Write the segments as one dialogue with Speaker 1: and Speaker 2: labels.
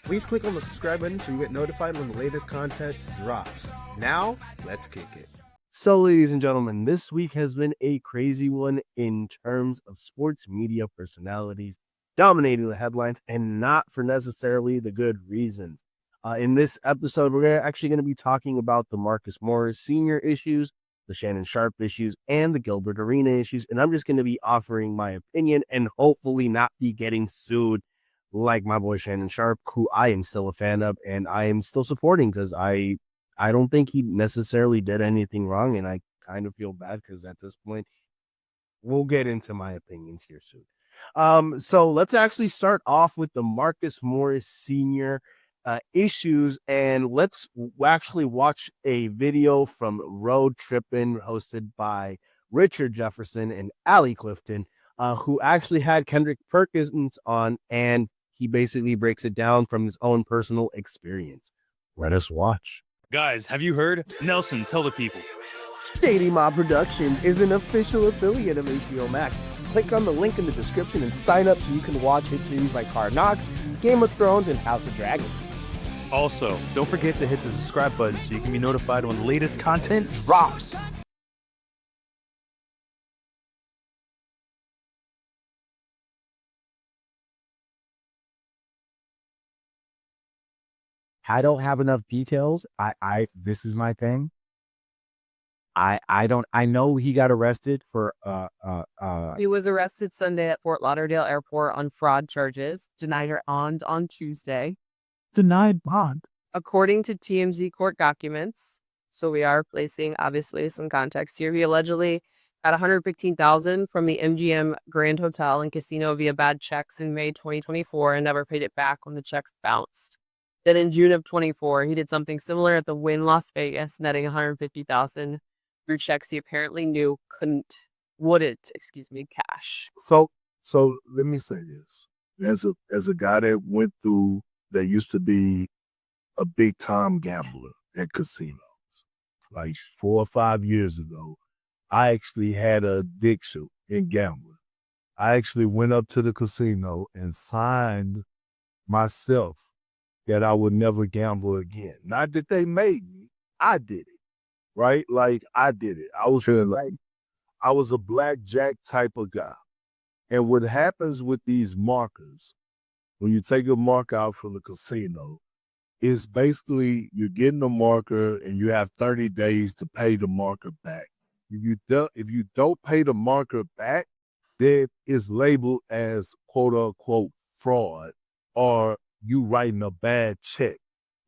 Speaker 1: Please click on the subscribe button so you get notified when the latest content drops. Now, let's kick it. So, ladies and gentlemen, this week has been a crazy one in terms of sports media personalities dominating the headlines, and not for necessarily the good reasons. In this episode, we're actually going to be talking about the Marcus Morris Sr. issues, the Shannon Sharpe issues, and the Gilbert Arena issues. And I'm just going to be offering my opinion and hopefully not be getting sued like my boy Shannon Sharpe, who I am still a fan of and I am still supporting because I don't think he necessarily did anything wrong. And I kind of feel bad because at this point, we'll get into my opinions here soon. So let's actually start off with the Marcus Morris Sr. Issues, and let's actually watch a video from Road Trippin' hosted by Richard Jefferson and Allie Clifton, who actually had Kendrick Perkins on, and he basically breaks it down from his own personal experience. Let us watch.
Speaker 2: Guys, have you heard? Nelson, tell the people.
Speaker 1: Shady Mob Productions is an official affiliate of HBO Max. Click on the link in the description and sign up so you can watch hit series like Hard Knocks, Game of Thrones, and House of Dragons.
Speaker 2: Also, don't forget to hit the subscribe button so you can be notified when the latest content drops.
Speaker 3: I don't have enough details. This is my thing. I know he got arrested for
Speaker 4: He was arrested Sunday at Fort Lauderdale Airport on fraud charges, denied bond on Tuesday.
Speaker 3: denied bond.
Speaker 4: According to TMZ court documents, so we are placing obviously some context here. He allegedly got $115,000 from the MGM Grand Hotel and Casino via bad checks in May 2024 and never paid it back when the checks bounced. Then in June of 24, he did something similar at the Wynn Las Vegas, netting $150,000 through checks he apparently knew wouldn't cash.
Speaker 5: So let me say this. As a guy that used to be a big time gambler at casinos, like 4 or 5 years ago, I actually had an addiction in gambling. I actually went up to the casino and signed myself that I would never gamble again. Not that they made me, I did it, right? Like I did it. I was a blackjack type of guy. And what happens with these markers, when you take a marker out from the casino, is basically you're getting a marker and you have 30 days to pay the marker back. If you don't pay the marker back, then it's labeled as quote unquote fraud or you writing a bad check.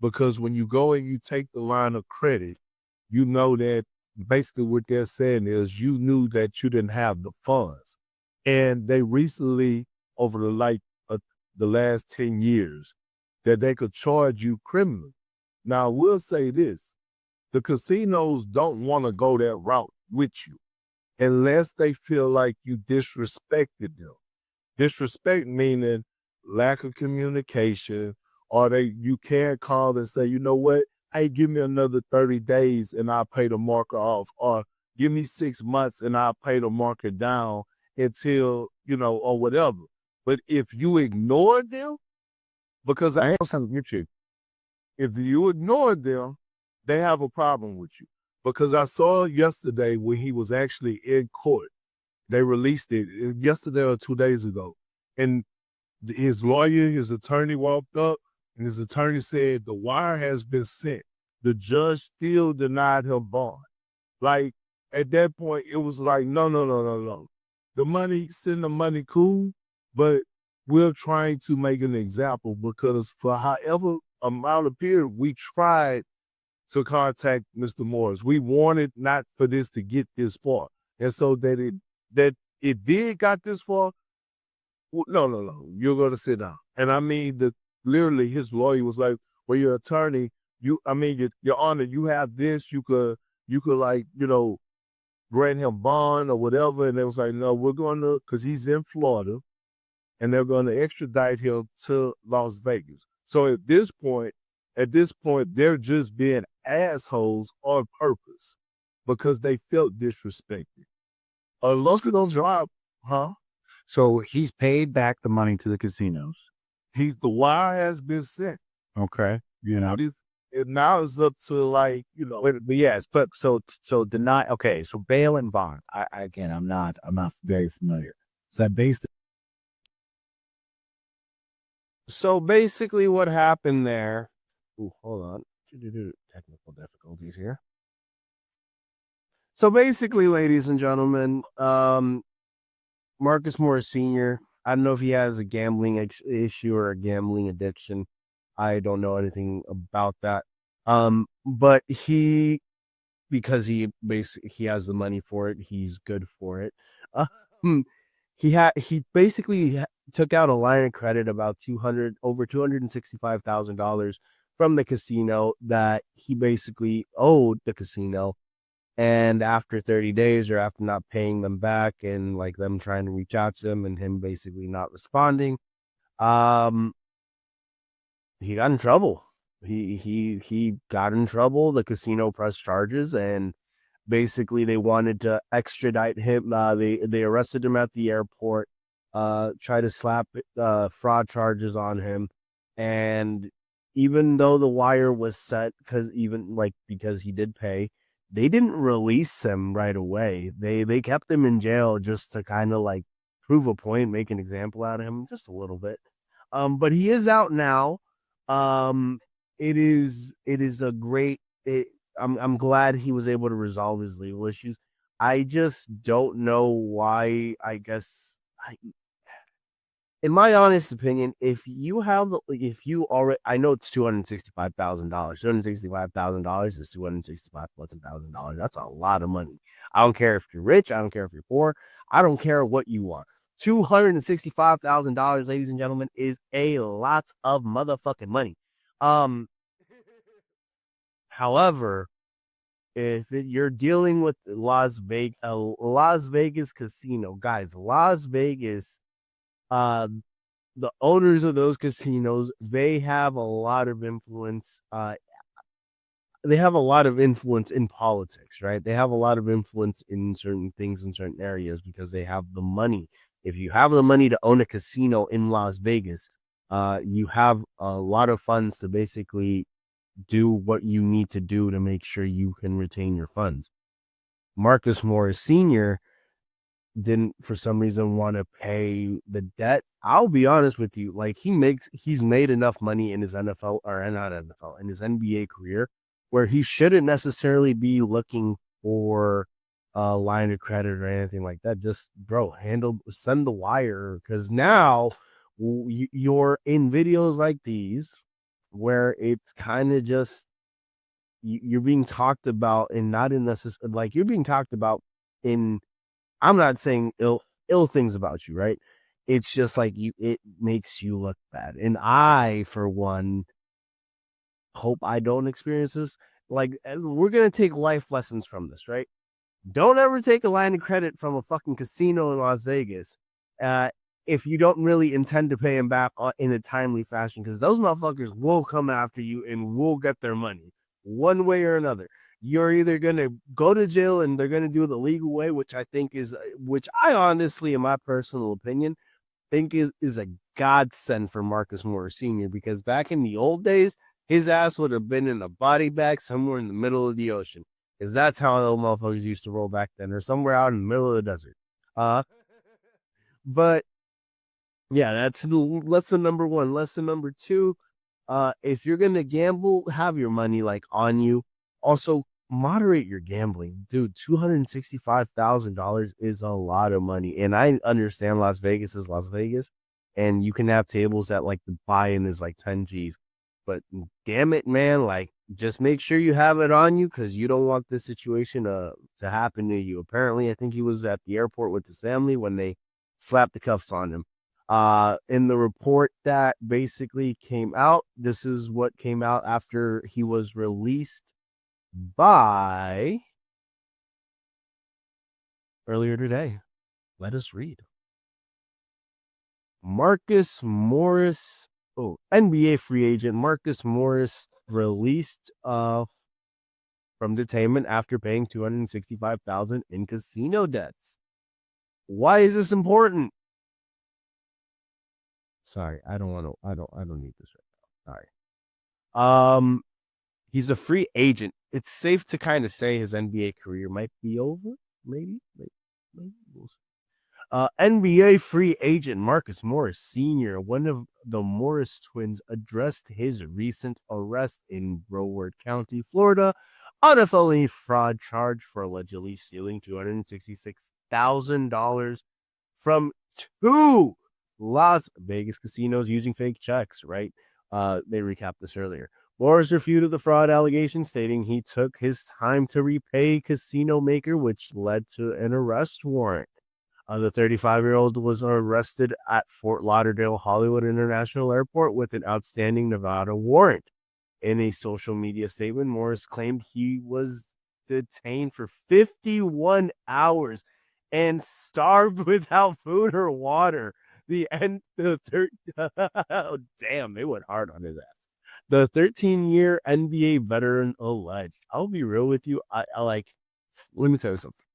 Speaker 5: Because when you go and you take the line of credit, you know that basically what they're saying is you knew that you didn't have the funds. And they recently, over the last 10 years, that they could charge you criminally. Now, we'll say this. The casinos don't want to go that route with you unless they feel like you disrespected them. Disrespect meaning lack of communication, or you can't call and say, you know what, hey, give me another 30 days and I'll pay the marker off, or give me 6 months and I'll pay the marker down until, or whatever. But if you ignore them, because I am something with you, if you ignore them, they have a problem with you. Because I saw yesterday when he was actually in court, they released it yesterday or 2 days ago. And his lawyer, his attorney walked up and his attorney said, the wire has been sent. The judge still denied him bond. Like at that point, it was like, no. The money, send the money, cool, but we're trying to make an example because for however amount of period, we tried to contact Mr. Morris. We wanted not for this to get this far. And so that it did got this far, no, you're going to sit down. And I mean, literally his lawyer was like, well, your attorney, your honor, you have this, you could grant him bond or whatever. And they was like, no, we're going to, because he's in Florida, and they're going to extradite him to Las Vegas. So at this point, they're just being assholes on purpose because they felt disrespected. Look at those job, huh?
Speaker 3: So he's paid back the money to the casinos.
Speaker 5: The wire has been sent.
Speaker 3: Okay. You know,
Speaker 5: Now it's up to like,
Speaker 3: but yes, but so deny. Okay, so bail and bond. Again, I'm not very familiar. So that based.
Speaker 1: So basically, what happened there? Ooh, hold on. Technical difficulties here. So basically, ladies and gentlemen, Marcus Morris Sr. I don't know if he has a gambling issue or a gambling addiction. I don't know anything about that. But because he has the money for it, he's good for it. Um, he basically took out a line of credit about over $265,000 from the casino that he basically owed the casino. And after 30 days, or after not paying them back and like them trying to reach out to him and him basically not responding, um, he got in trouble. He got in trouble. The casino pressed charges, and basically they wanted to extradite him. They arrested him at the airport, tried to slap fraud charges on him, and even though the wire was set, because he did pay, they didn't release him right away. They kept him in jail just to kind of like prove a point, make an example out of him, just a little bit. But he is out now. Um, it is a great. I'm glad he was able to resolve his legal issues. I just don't know why. In my honest opinion, if you already, I know it's $265,000. $265,000 is 265 plus $1,000. That's a lot of money. I don't care if you're rich. I don't care if you're poor. I don't care what you are. $265,000, ladies and gentlemen, is a lot of motherfucking money. Um, However, if you're dealing with Las Vegas casino, guys, Las Vegas, uh, the owners of those casinos, they have a lot of influence. They have a lot of influence in politics, right? They have a lot of influence in certain things in certain areas because they have the money. If you have the money to own a casino in Las Vegas, you have a lot of funds to basically do what you need to do to make sure you can retain your funds. Marcus Morris Sr. didn't for some reason want to pay the debt. I'll be honest with you, like he's made enough money in his NFL or not NFL in his NBA career where he shouldn't necessarily be looking for a line of credit or anything like that. Just send the wire, because now you're in videos like these where it's kind of just you're being talked about and not in necessary, like you're being talked about in, I'm not saying ill things about you, right? It's just like it makes you look bad. And I, for one, hope I don't experience this. Like, we're gonna take life lessons from this, right? Don't ever take a line of credit from a fucking casino in Las Vegas, uh, if you don't really intend to pay them back in a timely fashion, because those motherfuckers will come after you and will get their money one way or another. You're either gonna go to jail and they're gonna do it the legal way, which I honestly, in my personal opinion, think is a godsend for Marcus Morris Sr. because back in the old days, his ass would have been in a body bag somewhere in the middle of the ocean. Because that's how those motherfuckers used to roll back then, or somewhere out in the middle of the desert. Uh, but yeah, that's lesson number one. Lesson number two, if you're gonna gamble, have your money like on you. Also, moderate your gambling, dude. $265,000 is a lot of money, and I understand Las Vegas is Las Vegas, and you can have tables that like the buy-in is like 10 G's. But damn it, man, like just make sure you have it on you because you don't want this situation to happen to you. Apparently, I think he was at the airport with his family when they slapped the cuffs on him. In the report that basically came out, this is what came out after he was released by earlier today. Let us read. Marcus Morris, NBA free agent Marcus Morris released from detainment after paying $265,000 in casino debts. Why is this important? Sorry, I don't need this right now. Sorry. He's a free agent. It's safe to kind of say his NBA career might be over. Maybe. We'll see. NBA free agent Marcus Morris Sr., one of the Morris twins, addressed his recent arrest in Broward County, Florida, on a felony fraud charge for allegedly stealing $266,000 from two Las Vegas casinos using fake checks, right? They recapped this earlier. Morris refuted the fraud allegation, stating he took his time to repay casino maker, which led to an arrest warrant. The 35-year-old was arrested at Fort Lauderdale Hollywood International Airport with an outstanding Nevada warrant. In a social media statement, Morris claimed he was detained for 51 hours and starved without food or water. Oh, damn, they went hard on his ass. The 13-year NBA veteran alleged. I'll be real with you. I like. Let me tell you something.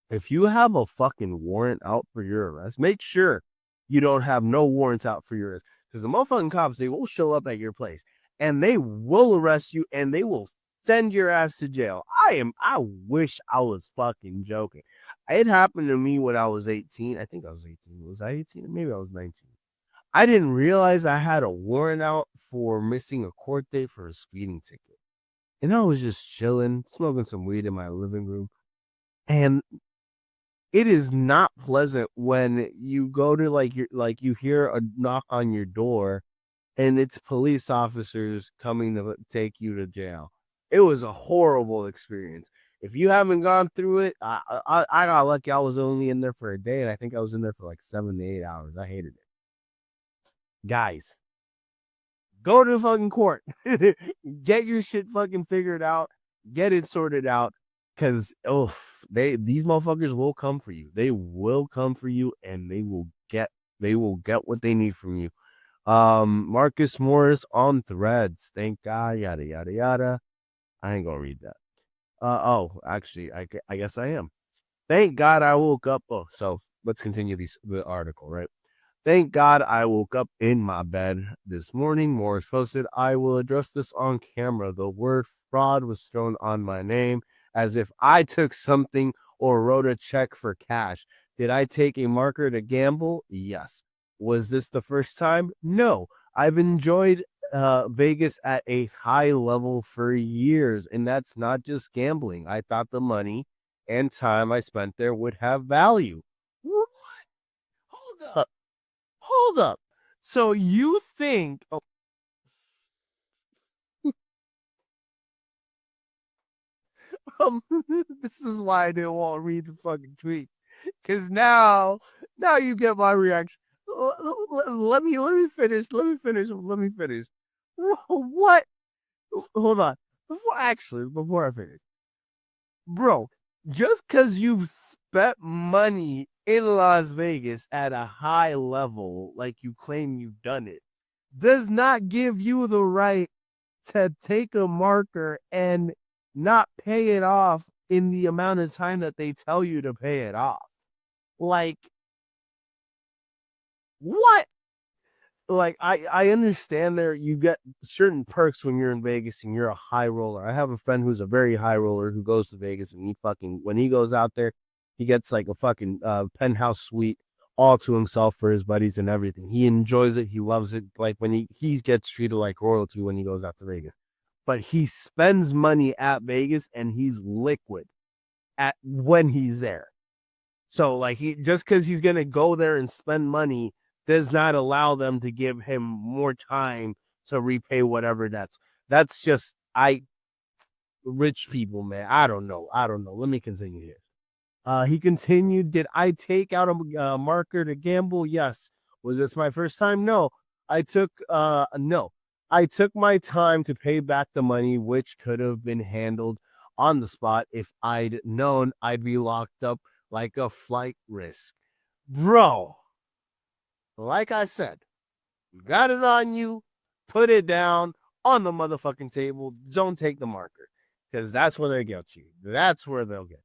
Speaker 1: If you have a fucking warrant out for your arrest, make sure you don't have no warrants out for your arrest. Because the motherfucking cops, they will show up at your place and they will arrest you and they will send your ass to jail. I wish I was fucking joking. It happened to me when I was 18. I think I was 18. Was I 18? Maybe I was 19. I didn't realize I had a warrant out for missing a court date for a speeding ticket. And I was just chilling, smoking some weed in my living room. And it is not pleasant when you go to you hear a knock on your door and it's police officers coming to take you to jail. It was a horrible experience. If you haven't gone through it, I got lucky. I was only in there for a day, and I think I was in there for like 7 to 8 hours. I hated it. Guys, go to the fucking court. Get your shit fucking figured out. Get it sorted out. Because these motherfuckers will come for you. They will come for you, and they will get what they need from you. Marcus Morris on Threads. Thank God. Yada yada yada. I ain't gonna read that. Actually, I guess I am. Thank God I woke up. Oh, so let's continue the article, right? Thank God I woke up in my bed this morning. Morris posted, I will address this on camera. The word fraud was thrown on my name as if I took something or wrote a check for cash. Did I take a marker to gamble? Yes. Was this the first time? No. I've enjoyed Vegas at a high level for years, and that's not just gambling. I thought the money and time I spent there would have value. What? Hold up. So you think this is why I didn't want to read the fucking tweet. Cause now you get my reaction. Let me finish. What? Hold on. Before I finish. Bro, just because you've spent money in Las Vegas at a high level, like you claim you've done it, does not give you the right to take a marker and not pay it off in the amount of time that they tell you to pay it off. Like, what? Like, I understand there you get certain perks when you're in Vegas and you're a high roller. I have a friend who's a very high roller who goes to Vegas, and when he goes out there, he gets like a fucking penthouse suite all to himself for his buddies and everything. He enjoys it. He loves it. Like when he gets treated like royalty when he goes out to Vegas. But he spends money at Vegas and he's liquid when he's there. So like just because he's gonna go there and spend money does not allow them to give him more time to repay whatever that's just rich people, man. I don't know. Let me continue here. He continued, did I take out a marker to gamble? Yes. Was this my first time? No. I took my time to pay back the money, which could have been handled on the spot. If I'd known, I'd be locked up like a flight risk. Bro, like I said, you got it on you, put it down on the motherfucking table. Don't take the marker, because that's where they get you. That's where they'll get you.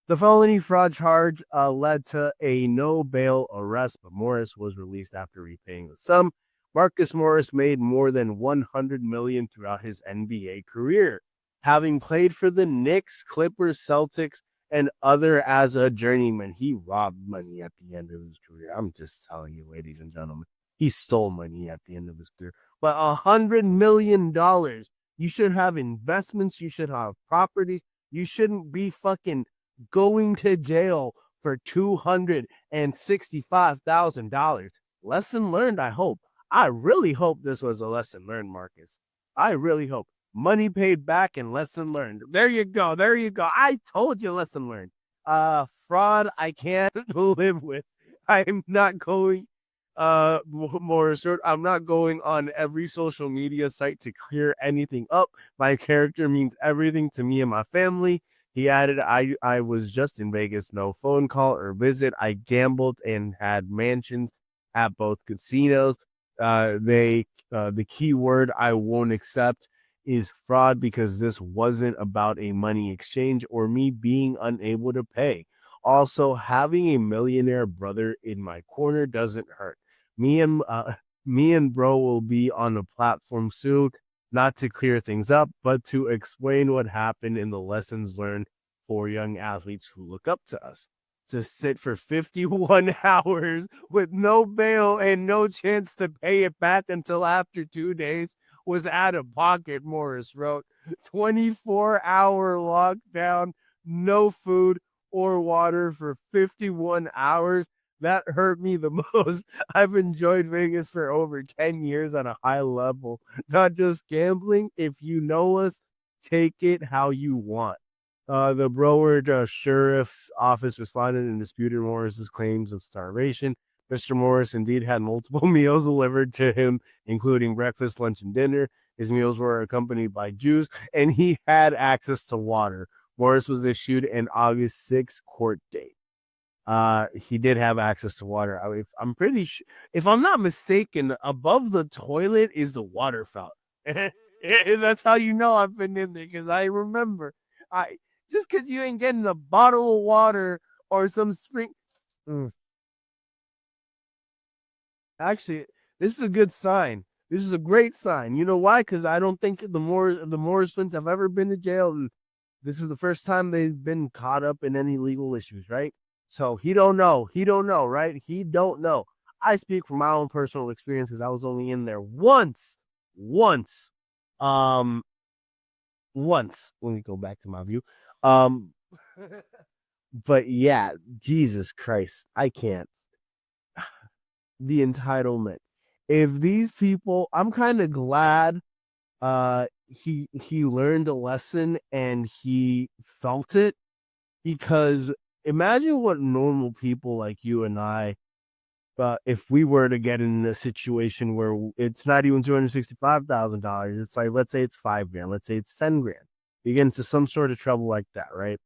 Speaker 1: The felony fraud charge led to a no bail arrest, but Morris was released after repaying the sum, Marcus Morris made more than $100 million throughout his NBA career, having played for the Knicks, Clippers, Celtics, and other as a journeyman. He robbed money at the end of his career. I'm just telling you, ladies and gentlemen, he stole money at the end of his career. But $100 million, you should have investments, you should have properties, you shouldn't be fucking going to jail for $265,000. Lesson learned, I hope. I really hope this was a lesson learned, Marcus. I really hope. Money paid back and lesson learned. There you go. There you go. I told you lesson learned. Fraud I can't live with. I'm not going Morris Road. I'm not going on every social media site to clear anything up. My character means everything to me and my family. He added, I was just in Vegas, no phone call or visit. I gambled and had mansions at both casinos. The key word I won't accept is fraud, because this wasn't about a money exchange or me being unable to pay. Also, having a millionaire brother in my corner doesn't hurt. Me and bro will be on the platform soon, not to clear things up, but to explain what happened and the lessons learned for young athletes who look up to us. To sit for 51 hours with no bail and no chance to pay it back until after 2 days was out of pocket, Morris wrote. 24-hour lockdown, no food or water for 51 hours. That hurt me the most. I've enjoyed Vegas for over 10 years on a high level, not just gambling. If you know us, take it how you want. The Broward Sheriff's Office responded and disputed Morris's claims of starvation. Mr. Morris indeed had multiple meals delivered to him, including breakfast, lunch, and dinner. His meals were accompanied by juice, and he had access to water. Morris was issued an August 6th court date. He did have access to water. I'm pretty sure, if I'm not mistaken, above the toilet is the water fountain. That's how you know I've been in there, because I remember. Just because you ain't getting a bottle of water or some spring. Actually, this is a good sign. This is a great sign. You know why? Because I don't think the Morris twins have ever been to jail. And this is the first time they've been caught up in any legal issues, right? So he don't know. He don't know, right? He don't know. I speak from my own personal experience because I was only in there once. Once. Let me go back to my view. But yeah, Jesus Christ, I can't. The entitlement. If these people, I'm kind of glad he learned a lesson and he felt it, because imagine what normal people like you and I, if we were to get in a situation where it's not even $265,000, it's like, let's say it's $5,000, let's say it's $10,000. You get into some sort of trouble like that, right?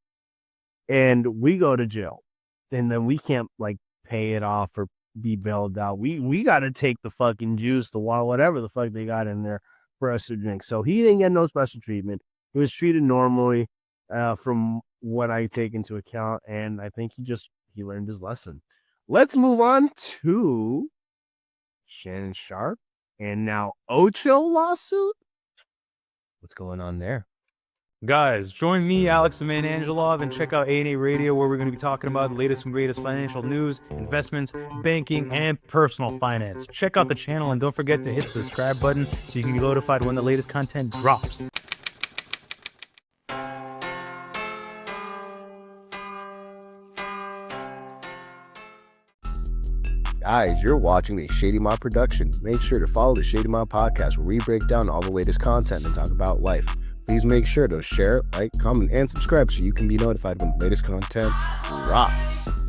Speaker 1: And we go to jail, and then we can't like pay it off or be bailed out. We got to take the fucking juice, the water, whatever the fuck they got in there for us to drink. So he didn't get no special treatment. He was treated normally, from what I take into account, and I think he learned his lesson. Let's move on to Shannon Sharp and now Ocho lawsuit. What's going on there?
Speaker 2: Guys, join me, Alex the Man Angelov, and check out A&A Radio, where we're going to be talking about the latest and greatest financial news, investments, banking, and personal finance. Check out the channel, and don't forget to hit the subscribe button so you can be notified when the latest content drops.
Speaker 1: Guys, you're watching a Shady Mob production. Make sure to follow the Shady Mob podcast, where we break down all the latest content and talk about life. Please make sure to share, like, comment, and subscribe so you can be notified when the latest content drops.